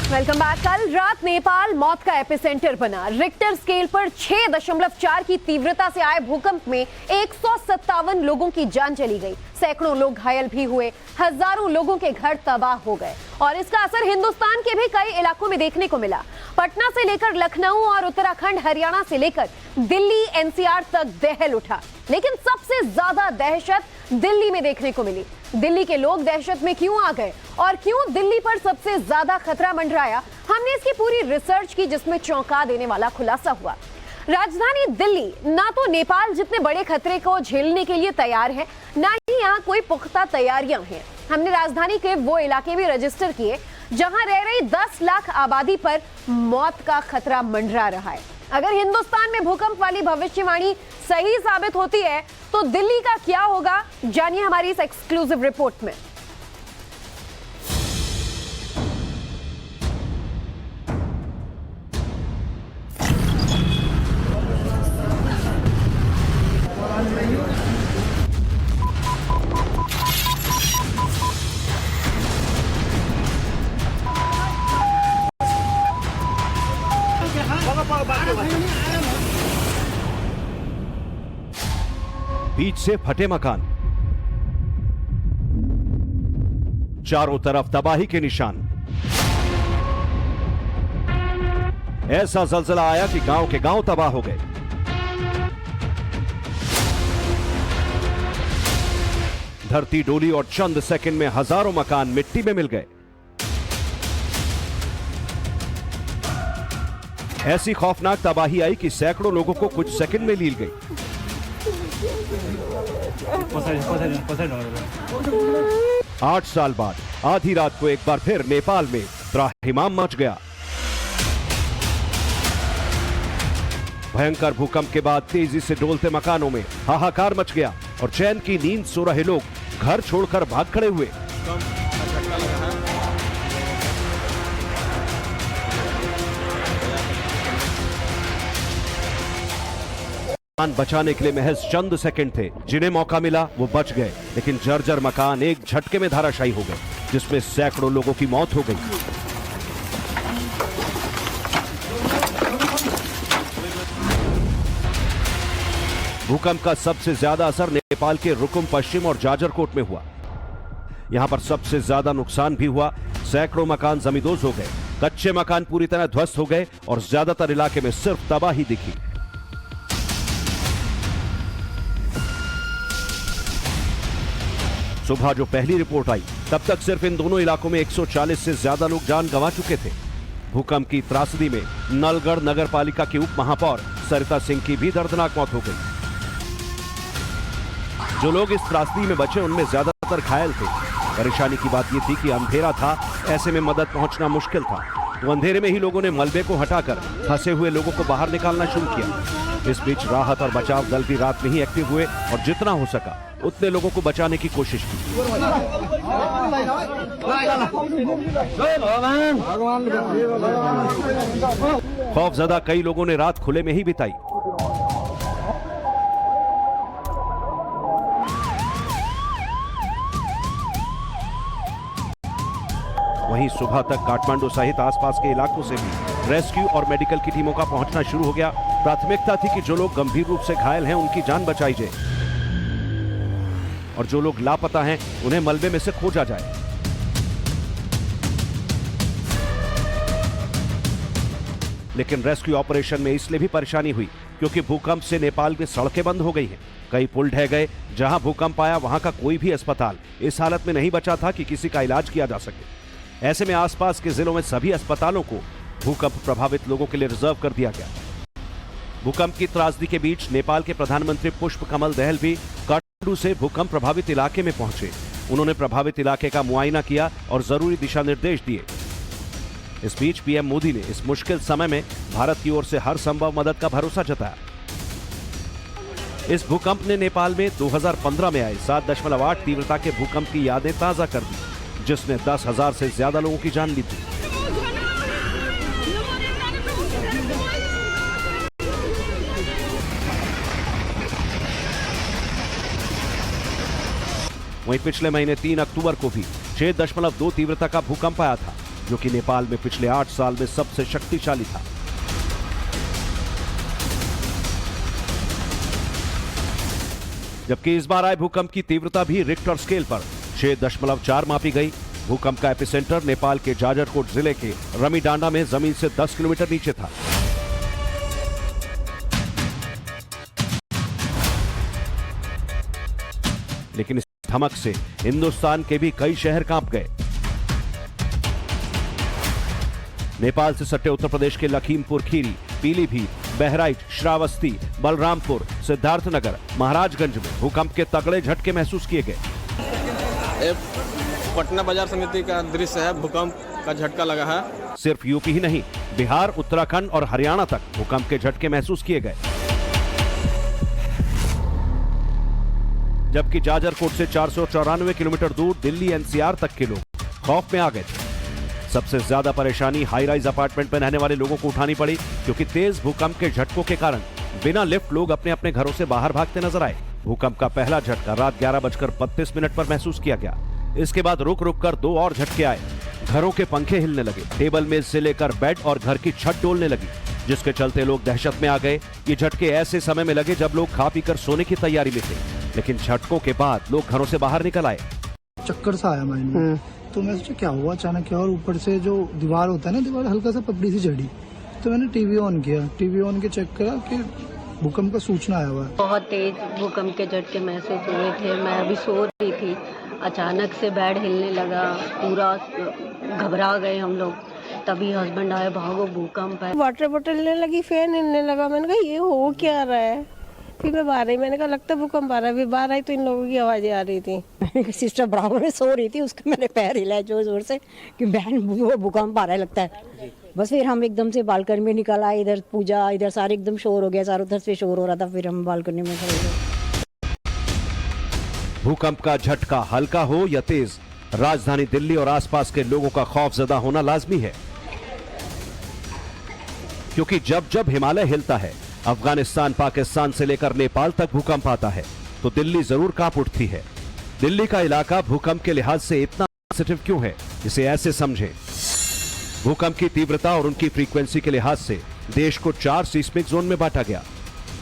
Welcome back. कल रात नेपाल मौत का एपिसेंटर बना। रिक्टर स्केल पर 6.4 की तीव्रता से आए भूकंप में 157 लोगों की जान चली गई, सैकड़ों लोग घायल भी हुए, हजारों लोगों के घर तबाह हो गए और इसका असर हिंदुस्तान के भी कई इलाकों में देखने को मिला। पटना से लेकर लखनऊ और उत्तराखंड, हरियाणा से लेकर दिल्ली, एनसीआर तक दहल उठा, लेकिन सबसे ज्यादा दहशत दिल्ली में देखने को मिली। दिल्ली के लोग दहशत में क्यों आ गए और क्यों दिल्ली पर सबसे ज्यादा खतरा मंडराया, हमने इसकी पूरी रिसर्च की, जिसमें चौंका देने वाला खुलासा हुआ। राजधानी दिल्ली ना तो नेपाल जितने बड़े खतरे को झेलने के लिए तैयार है, ना ही यहाँ कोई पुख्ता तैयारियां हैं। हमने राजधानी के वो इलाके भी रजिस्टर किए जहां रह रही 10 लाख आबादी पर मौत का खतरा मंडरा रहा है। अगर हिंदुस्तान में भूकंप वाली भविष्यवाणी सही साबित होती है तो दिल्ली का क्या होगा, जानिए हमारी इस एक्सक्लूसिव रिपोर्ट में। बीच से फटे मकान, चारों तरफ तबाही के निशान। ऐसा जलजला आया कि गांव के गांव तबाह हो गए। धरती डोली और चंद सेकंड में हजारों मकान मिट्टी में मिल गए। ऐसी खौफनाक तबाही आई कि सैकड़ों लोगों को कुछ सेकंड में लील गई। 8 साल बाद आधी रात को एक बार फिर नेपाल में त्राहिमाम मच गया। भयंकर भूकंप के बाद तेजी से डोलते मकानों में हाहाकार मच गया और चैन की नींद सो रहे लोग घर छोड़कर भाग खड़े हुए। बचाने के लिए महज चंद सेकंड थे। जिन्हें मौका मिला वो बच गए, लेकिन जर्जर मकान एक झटके में धराशायी हो गए, जिसमें सैकड़ों लोगों की मौत हो गई। भूकंप का सबसे ज्यादा असर नेपाल के रुकुम पश्चिम और जाजरकोट में हुआ। यहां पर सबसे ज्यादा नुकसान भी हुआ। सैकड़ों मकान जमींदोज हो गए, कच्चे मकान पूरी तरह ध्वस्त हो गए और ज्यादातर इलाके में सिर्फ तबाही दिखी। सुबह जो पहली रिपोर्ट आई, तब तक सिर्फ इन दोनों इलाकों में 140 से ज्यादा लोग जान गंवा चुके थे। भूकंप की त्रासदी में नलगढ़ नगर पालिका की उप महापौर सरिता सिंह की भी दर्दनाक मौत हो गई। जो लोग इस त्रासदी में बचे उनमें ज्यादातर घायल थे। परेशानी की बात यह थी कि अंधेरा था, ऐसे में मदद पहुंचना मुश्किल था, तो अंधेरे में ही लोगों ने मलबे को हटाकर फंसे हुए लोगों को बाहर निकालना शुरू किया। इस बीच राहत और बचाव दल भी रात में ही एक्टिव हुए और जितना हो सका उतने लोगों को बचाने की कोशिश की। खौफजदा कई लोगों ने रात खुले में ही बिताई। वहीं सुबह तक काठमांडू सहित आसपास के इलाकों से भी रेस्क्यू और मेडिकल की टीमों का पहुंचना शुरू हो गया। प्राथमिकता थी कि जो लोग गंभीर रूप से घायल हैं उनकी जान बचाई जाए और जो लोग लापता हैं उन्हें मलबे में से खोजा जाए। लेकिन रेस्क्यू ऑपरेशन में इसलिए भी परेशानी हुई क्योंकि भूकंप से नेपाल में सड़कें बंद हो गई हैं। कई पुल ढह गए। जहां भूकंप आया वहां का कोई भी अस्पताल इस हालत में नहीं बचा था कि किसी का इलाज किया जा सके। ऐसे में आसपास के जिलों में सभी अस्पतालों को भूकंप प्रभावित लोगों के लिए रिजर्व कर दिया गया। भूकंप की त्रासदी के बीच नेपाल के प्रधानमंत्री पुष्प कमल दहल भी काठमांडू से भूकंप प्रभावित इलाके में पहुंचे। उन्होंने प्रभावित इलाके का मुआयना किया और जरूरी दिशा निर्देश दिए। इस बीच पीएम मोदी ने इस मुश्किल समय में भारत की ओर से हर संभव मदद का भरोसा जताया। इस भूकंप ने नेपाल में 2015 में आए 7.8 तीव्रता के भूकंप की यादें ताजा कर दी, जिसने 10,000 से ज्यादा लोगों की जान ली थी। वहीं पिछले महीने 3 अक्टूबर को भी 6.2 तीव्रता का भूकंप आया था। जो कि नेपाल में पिछले 8 साल में सबसे शक्तिशाली था। जबकि इस बार आए भूकंप की तीव्रता भी रिक्टर स्केल पर 6.4 मापी गई। भूकंप का एपिसेंटर नेपाल के जाजरकोट जिले के रमीडांडा में जमीन से 10 किलोमीटर नीचे था। लेकिन इस धमक से हिंदुस्तान के भी कई शहर कांप गए। नेपाल से सटे उत्तर प्रदेश के लखीमपुर खीरी, पीलीभीत, बहराइच, श्रावस्ती, बलरामपुर, सिद्धार्थनगर, महाराजगंज में भूकंप के तगड़े झटके महसूस किए गए। पटना बाजार समिति का दृश्य है, भूकंप का झटका लगा है। सिर्फ यूपी ही नहीं, बिहार, उत्तराखंड और हरियाणा तक भूकंप के झटके महसूस किए गए। जबकि जाजरकोट से 494 किलोमीटर दूर दिल्ली एनसीआर तक के लोग खौफ में आ गए थे। सबसे ज्यादा परेशानी हाई राइज अपार्टमेंट में रहने वाले लोगों को उठानी पड़ी, क्योंकि तेज भूकंप के झटकों के कारण बिना लिफ्ट लोग अपने अपने घरों से बाहर भागते नजर आए। भूकंप का पहला झटका रात 11:32 पर महसूस किया गया। इसके बाद रुक रुक कर 2 और झटके आए। घरों के पंखे हिलने लगे, टेबल मेज से लेकर बेड और घर की छत डोलने लगी, जिसके चलते लोग दहशत में आ गए। ये झटके ऐसे समय में लगे जब लोग खा पीकर सोने की तैयारी में थे, लेकिन झटकों के बाद लोग घरों से बाहर निकल आए। चक्कर सा आया माइंड में, तो मैं सोचा क्या हुआ अचानक क्या, और ऊपर से जो दीवार होता है ना, दीवार हल्का सा पपड़ी सी चढ़ी, तो मैंने टीवी ऑन किया, टीवी ऑन के चेक करा कि भूकंप का सूचना आया हुआ है। बहुत तेज भूकंप के झटके महसूस हुए थे। मैं अभी सो रही थी, अचानक से बेड हिलने लगा, पूरा घबरा गए हम लोग। तभी हस्बैंड आए, भागो भूकंप है। वाटर बोतल हिलने लगी, फैन हिलने लगा। मैंने कहा ये हो क्या रहा है। फिर मैं बाहर आई, मैंने कहा लगता है भूकंप आ रहा है। फिर बाहर आई तो इन लोगों की आवाजें आ रही थी। सिस्टर बराबर में सो रही थी, उसका मैंने पैर हिलाया जोर जोर से कि बहन वो भूकंप आ रहा है लगता है। बस फिर हम एकदम से बालकनी में निकल आए, इधर पूजा, इधर सारे एकदम शोर हो गया, चारों तरफ से शोर हो रहा था। फिर हम बालकनी में खड़े हुए। भूकंप का झटका हल्का हो या तेज, राजधानी दिल्ली और आसपास के लोगों का खौफजदा होना लाजमी है, क्योंकि जब जब हिमालय हिलता है, अफगानिस्तान, पाकिस्तान से लेकर नेपाल तक भूकंप आता है, तो दिल्ली जरूर कांप उठती है। दिल्ली का इलाका भूकंप के लिहाज से इतना सेंसिटिव क्यों है, इसे ऐसे समझें। भूकंप की तीव्रता और उनकी फ्रीक्वेंसी के लिहाज से देश को 4 सीस्मिक जोन में बांटा गया।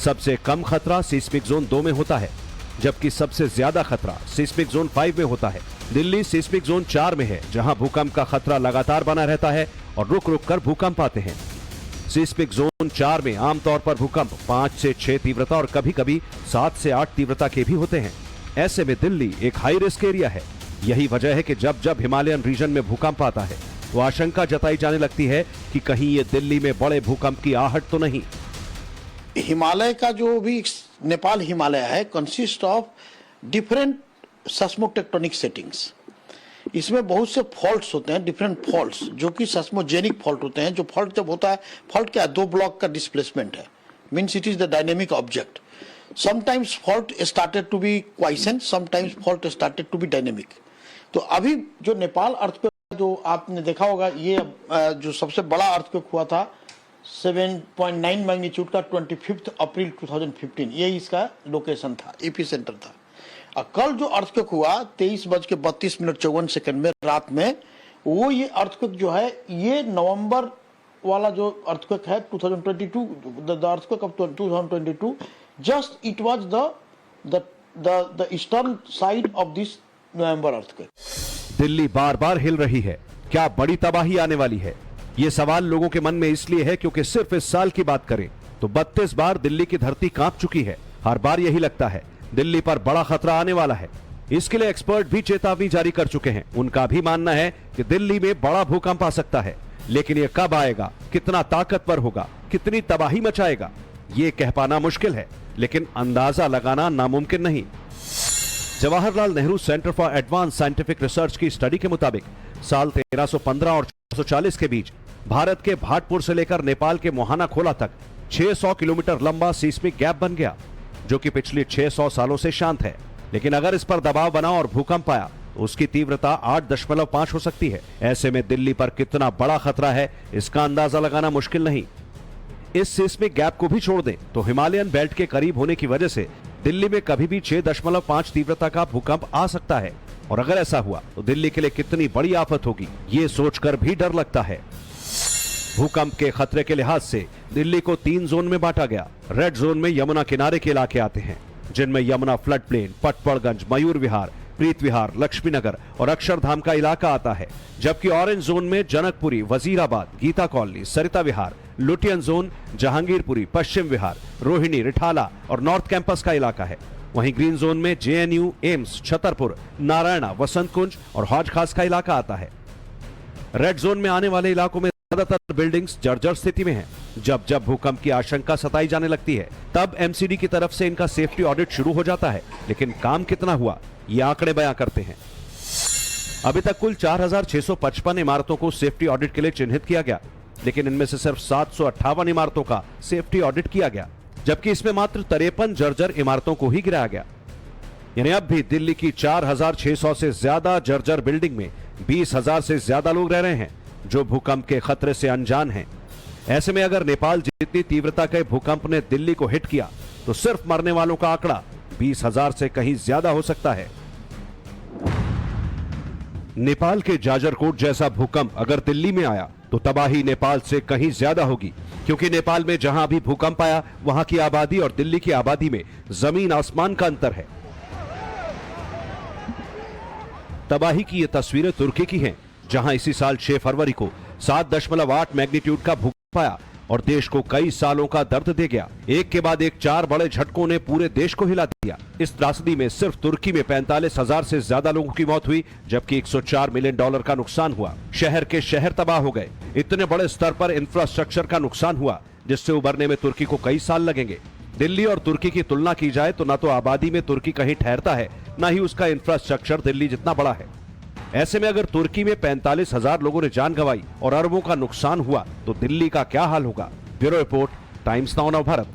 सबसे कम खतरा सीस्मिक जोन 2 में होता है, जबकि सबसे ज्यादा खतरा सीस्मिक जोन 5 में होता है। दिल्ली सीस्मिक जोन 4 में है, जहां भूकंप का खतरा लगातार बना रहता है और रुक रुक कर भूकंप आते हैं। सीस्मिक जोन 4 में आमतौर पर भूकंप 5 से 6 तीव्रता और कभी कभी 7 से 8 तीव्रता के भी होते हैं। ऐसे में दिल्ली एक हाई रिस्क एरिया है। यही वजह है कि जब जब हिमालयन रीजन में भूकंप आता है, तो आशंका जताई जाने लगती है कि कहीं ये दिल्ली में बड़े भूकंप की आहट तो नहीं। हिमालय का जो भी नेपाल हिमालय है, कंसिस्ट ऑफ डिफरेंट सेस्मोटेक्टोनिक सेटिंग्स। इसमें बहुत से फॉल्ट्स होते हैं, डिफरेंट फॉल्ट्स, जो कि सेस्मोजेनिक फॉल्ट होते हैं। जो फॉल्ट जब होता है, फॉल्ट क्या है, 2 ब्लॉक का डिस्प्लेसमेंट है, means it is the dynamic object. Sometimes fault started to be quiescent, sometimes fault started to be dynamic. तो अभी जो नेपाल अर्थक्वेक जो आपने देखा होगा, ये जो सबसे बड़ा अर्थक्वेक हुआ था 7.9 मैग्नीट्यूड का 25 अप्रैल 2015, ये इसका लोकेशन था, एपी सेंटर था। और कल जो अर्थक्वेक हुआ 23:32 में रात में, वो ये अर्थक्वेक जो है, ये नवंबर वाला जो अर्थक्वेक है 2022, the earthquake of 2022, just it was the eastern side of this November earthquake. Delhi बार बार हिल रही है, क्या बड़ी तबाही आने वाली है? ये सवाल लोगों के मन में इसलिए है क्योंकि सिर्फ इस साल की बात करें तो 32 बार दिल्ली की धरती कांप चुकी है। हर बार यही लगता है दिल्ली पर बड़ा खतरा आने वाला है। इसके लिए एक्सपर्ट भी चेतावनी जारी कर चुके हैं। उनका भी मानना है कि दिल्ली में बड़ा भूकंप आ सकता है, लेकिन यह कब आएगा, कितना ताकतवर होगा, कितनी तबाही मचाएगा, ये कह पाना मुश्किल है, लेकिन अंदाजा लगाना नामुमकिन नहीं। Jawaharlal Nehru centre for advance scientific research की स्टडी के मुताबिक साल 1315 और 1440 के बीच भारत के भाटपुर से लेकर नेपाल के मोहाना खोला तक 600 किलोमीटर लंबा सीस्मिक गैप बन गया, जो कि पिछले 600 सालों से शांत है। लेकिन अगर इस पर दबाव बना और भूकंप आया तो उसकी तीव्रता 8.5 हो सकती है। ऐसे में दिल्ली पर कितना बड़ा खतरा है, इसका अंदाजा लगाना मुश्किल नहीं। इस सीस्मिक गैप को भी छोड़ दें तो हिमालयन बेल्ट के करीब होने की वजह से दिल्ली में कभी भी 6.5 तीव्रता का भूकंप आ सकता है और अगर ऐसा हुआ तो दिल्ली के लिए कितनी बड़ी आफत होगी, ये सोचकर भी डर लगता है। भूकंप के खतरे के लिहाज से दिल्ली को 3 जोन में बांटा गया। रेड जोन में यमुना किनारे के इलाके आते हैं, जिनमें यमुना फ्लड प्लेन, पटपड़गंज, मयूर विहार, प्रीत विहार, लक्ष्मीनगर और अक्षरधाम का इलाका आता है। जबकि ऑरेंज जोन में जनकपुरी, वजीराबाद, गीता कॉलोनी, सरिता विहार, लुटियन जोन, जहांगीरपुरी, पश्चिम विहार, रोहिणी, रिठाला और नॉर्थ कैंपस का इलाका है। वहीं ग्रीन जोन में जेएनयू, एम्स, छतरपुर, नारायणा, वसंत कुंज और हौज खास का इलाका आता है। रेड जोन में आने वाले इलाकों में ज्यादातर बिल्डिंग्स जर्जर स्थिति में हैं। जब जब भूकंप की आशंका सताई जाने लगती है, तब एमसीडी की तरफ से इनका सेफ्टी ऑडिट शुरू हो जाता है, लेकिन काम कितना हुआ ये आंकड़े बयां करते हैं। अभी तक कुल 4,655 इमारतों को सेफ्टी ऑडिट के लिए चिन्हित किया गया, लेकिन इनमें से सिर्फ 758 इमारतों का सेफ्टी ऑडिट किया गया, जबकि इसमें मात्र 53 जर्जर इमारतों को ही गिराया गया। यानी अब भी दिल्ली की 4,600 से ज्यादा जर्जर बिल्डिंग में 20,000 से ज्यादा लोग रह रहे हैं, जो भूकंप के खतरे से अनजान हैं। ऐसे में अगर नेपाल जितनी तीव्रता के भूकंप ने दिल्ली को हिट किया, तो सिर्फ मरने वालों का आंकड़ा 20,000 से कहीं ज्यादा हो सकता है। नेपाल के जाजरकोट जैसा भूकंप अगर दिल्ली में आया तो तबाही नेपाल से कहीं ज्यादा होगी, क्योंकि नेपाल में जहां अभी भूकंप आया वहां की आबादी और दिल्ली की आबादी में जमीन आसमान का अंतर है। तबाही की ये तस्वीरें तुर्की की हैं, जहां इसी साल 6 फरवरी को 7.8 मैग्नीट्यूड का भूकंप आया और देश को कई सालों का दर्द दे गया। एक के बाद एक 4 बड़े झटकों ने पूरे देश को हिला दिया। इस त्रासदी में सिर्फ तुर्की में 45,000 से ज्यादा लोगों की मौत हुई, जबकि 104 मिलियन डॉलर का नुकसान हुआ। शहर के शहर तबाह हो गए। इतने बड़े स्तर पर इंफ्रास्ट्रक्चर का नुकसान हुआ, जिससे उबरने में तुर्की को कई साल लगेंगे। दिल्ली और तुर्की की तुलना की जाए तो न तो आबादी में तुर्की कहीं ठहरता है, न ही उसका इंफ्रास्ट्रक्चर दिल्ली जितना बड़ा है। ऐसे में अगर तुर्की में 45,000 लोगों ने जान गंवाई और अरबों का नुकसान हुआ, तो दिल्ली का क्या हाल होगा। ब्यूरो रिपोर्ट, टाइम्स नाउ नव भारत।